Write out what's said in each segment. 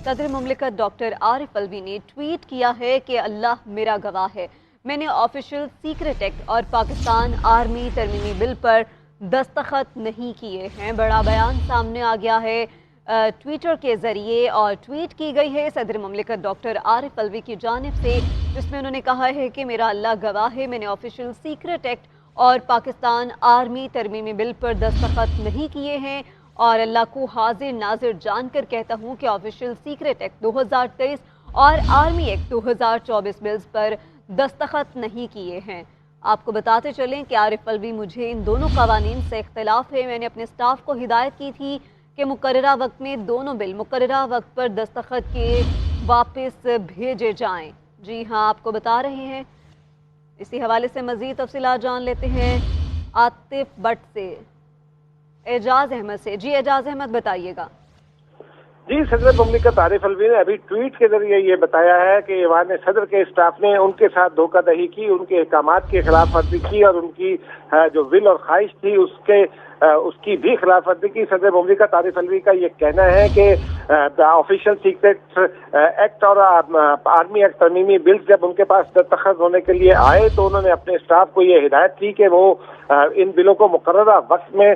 صدر مملکت ڈاکٹر عارف الوی نے ٹویٹ کیا ہے کہ اللہ میرا گواہ ہے، میں نے آفیشل سیکرٹ ایکٹ اور پاکستان آرمی ترمیمی بل پر دستخط نہیں کیے ہیں۔ بڑا بیان سامنے آ گیا ہے ٹویٹر کے ذریعے، اور ٹویٹ کی گئی ہے صدر مملکت ڈاکٹر عارف الوی کی جانب سے، جس میں انہوں نے کہا ہے کہ میرا اللہ گواہ ہے، میں نے آفیشل سیکرٹ ایکٹ اور پاکستان آرمی ترمیمی بل پر دستخط نہیں کیے ہیں، اور اللہ کو حاضر ناظر جان کر کہتا ہوں کہ آفیشل سیکرٹ ایکٹ 2023 اور آرمی ایکٹ 2024 بلز پر دستخط نہیں کیے ہیں۔ آپ کو بتاتے چلیں کہ عارف الوی مجھے ان دونوں قوانین سے اختلاف ہے، میں نے اپنے سٹاف کو ہدایت کی تھی کہ مقررہ وقت میں دونوں بل مقررہ وقت پر دستخط کیے واپس بھیجے جائیں۔ جی ہاں، آپ کو بتا رہے ہیں۔ اسی حوالے سے مزید تفصیلات جان لیتے ہیں عاطف بٹ سے، اعجاز احمد سے۔ جی اعجاز احمد، بتائیے گا۔ جی، صدر مملکت عارف الوی نے ابھی ٹویٹ کے ذریعے یہ بتایا ہے کہ ایوان صدر کے اسٹاف نے ان کے ساتھ دھوکہ دہی کی، ان کے احکامات کی خلاف ورزی کی، اور ان کی جو ول اور خواہش تھی اس کی بھی خلاف ورزی کی۔ صدر مملکت عارف الوی کا یہ کہنا ہے کہ آفیشل سیکرٹ ایکٹ اور آرمی ایکٹ ترمیمی بلز جب ان کے پاس دستخط ہونے کے لیے آئے تو انہوں نے اپنے اسٹاف کو یہ ہدایت کی کہ وہ ان بلوں کو مقررہ وقت میں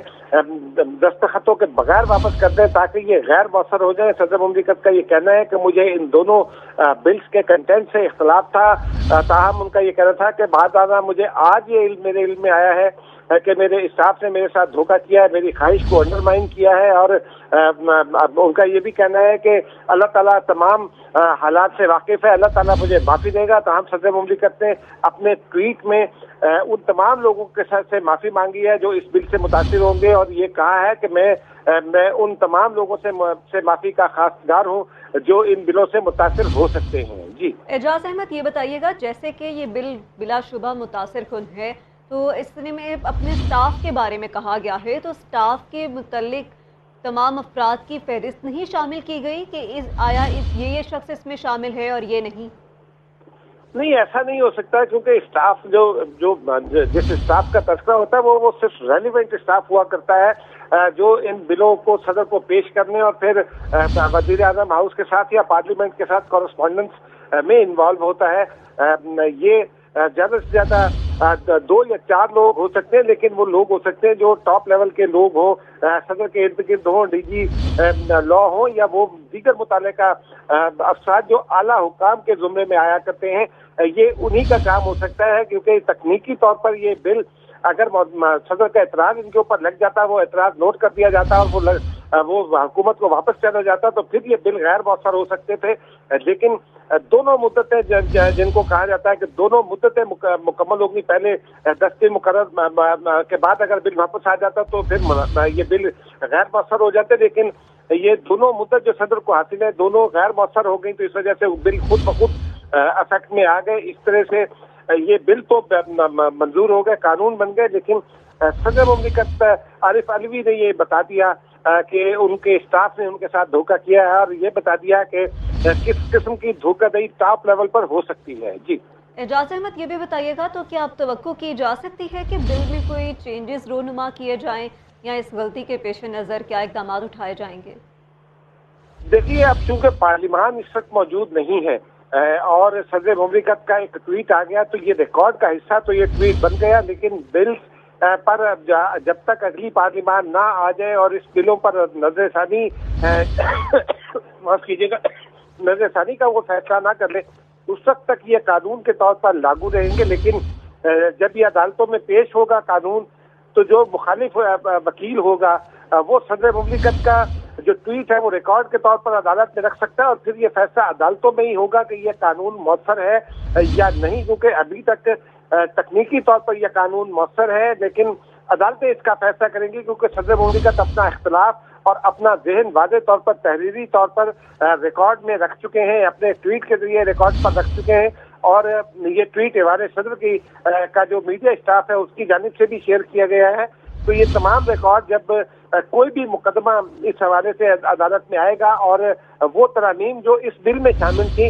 دستخطوں کے بغیر واپس کر دیں تاکہ یہ غیر مؤثر ہو جائے۔ صدر مملکت کا یہ کہنا ہے کہ مجھے ان دونوں بلز کے کنٹینٹ سے اختلاف تھا، تاہم ان کا یہ کہنا تھا کہ بہت زیادہ مجھے آج یہ میرے علم میں آیا ہے کہ میرے اسٹاف نے میرے ساتھ دھوکہ کیا ہے، میری خواہش کو انڈرمائن کیا ہے، اور ان کا یہ بھی کہنا ہے کہ اللہ تعالیٰ تمام حالات سے واقف ہے، اللہ تعالیٰ مجھے معافی دے گا۔ تاہم صدر مملکت نے اپنے ٹویٹ میں ان تمام لوگوں کے ساتھ سے معافی مانگی ہے جو اس بل سے متاثر ہوں گے، اور یہ کہا ہے کہ میں ان تمام لوگوں سے معافی کا خواستگار ہوں جو ان بلوں سے متاثر ہو سکتے ہیں۔ جی اعجاز احمد، یہ بتائیے گا، جیسے کہ یہ بل بلا شبہ متاثر کن ہے، تو اس میں اپنے سٹاف کے بارے میں کہا گیا ہے، تو سٹاف کے متعلق تمام افراد کی فہرست نہیں شامل کی گئی کہ آیا یہ شخص اس میں شامل ہے اور یہ نہیں؟ نہیں، ایسا نہیں ہو سکتا، کیونکہ اسٹاف جس اسٹاف کا تذکرہ ہوتا ہے وہ صرف ریلیونٹ اسٹاف ہوا کرتا ہے جو ان بلوں کو صدر کو پیش کرنے اور پھر وزیر اعظم ہاؤس کے ساتھ یا پارلیمنٹ کے ساتھ کورسپونڈنس میں انوالو ہوتا ہے۔ یہ زیادہ سے زیادہ 2 یا 4 لوگ ہو سکتے ہیں، لیکن وہ لوگ ہو سکتے ہیں جو ٹاپ لیول کے لوگ ہوں، صدر کے ارد گرد ہوں، ڈی جی لا ہوں، یا وہ دیگر متعلقہ افساد جو اعلیٰ حکام کے زمرے میں آیا کرتے ہیں۔ یہ انہی کا کام ہو سکتا ہے، کیونکہ تکنیکی طور پر یہ بل اگر صدر کا اعتراض ان کے اوپر لگ جاتا ہے، وہ اعتراض نوٹ کر دیا جاتا اور وہ حکومت کو واپس چلا جاتا، تو پھر یہ بل غیر مؤثر ہو سکتے تھے۔ لیکن دونوں مدتیں جن کو کہا جاتا ہے کہ دونوں مدتیں مکمل ہوگی، پہلے 10 دن مقرر کے بعد اگر بل واپس آ جاتا تو پھر یہ بل غیر مؤثر ہو جاتے، لیکن یہ دونوں مدت جو صدر کو حاصل ہے دونوں غیر مؤثر ہو گئی، تو اس وجہ سے بل خود بخود افیکٹ میں آ گئے۔ اس طرح سے یہ بل تو منظور ہو گئے، قانون بن گئے، لیکن صدر مملکت عارف الوی نے یہ بتا دیا کہ ان کے اسٹاف نے ان کے ساتھ دھوکہ کیا ہے، اور یہ بتا دیا کہ کس قسم کی دھوکہ دہی ٹاپ لیول پر ہو سکتی ہے۔ جی اعجاز احمد، یہ بھی بتائیے گا، تو کیا اب توقع کی جا سکتی ہے کہ بل میں کوئی چینجز رونما کیے جائیں، یا اس غلطی کے پیش نظر کیا اقدامات اٹھائے جائیں گے؟ دیکھیے، اب چونکہ پارلیمان اس وقت موجود نہیں ہے اور صدر مملکت کا ایک ٹویٹ آ گیا تو یہ ریکارڈ کا حصہ تو یہ ٹویٹ بن گیا، لیکن بلز پر جب تک اگلی پارلیمان نہ آ جائے اور اس بلوں پر نظر ثانی معاف کیجیے گا نظر ثانی کا وہ فیصلہ نہ کر لے، اس وقت تک یہ قانون کے طور پر لاگو رہیں گے۔ لیکن جب یہ عدالتوں میں پیش ہوگا قانون، تو جو مخالف وکیل ہوگا وہ صدر مملکت کا جو ٹویٹ ہے وہ ریکارڈ کے طور پر عدالت میں رکھ سکتا ہے، اور پھر یہ فیصلہ عدالتوں میں ہی ہوگا کہ یہ قانون مؤثر ہے یا نہیں، کیونکہ ابھی تک تکنیکی طور پر یہ قانون مؤثر ہے، لیکن عدالتیں اس کا فیصلہ کریں گی، کیونکہ صدر مملکت اپنا اختلاف اور اپنا ذہن واضح طور پر تحریری طور پر ریکارڈ میں رکھ چکے ہیں، اپنے ٹویٹ کے ذریعے ریکارڈ پر رکھ چکے ہیں، اور یہ ٹویٹ ایوان صدر کا جو میڈیا اسٹاف ہے اس کی جانب سے بھی شیئر کیا گیا ہے۔ تو یہ تمام ریکارڈ جب کوئی بھی مقدمہ اس حوالے سے عدالت میں آئے گا اور وہ ترامیم جو اس بل میں شامل تھی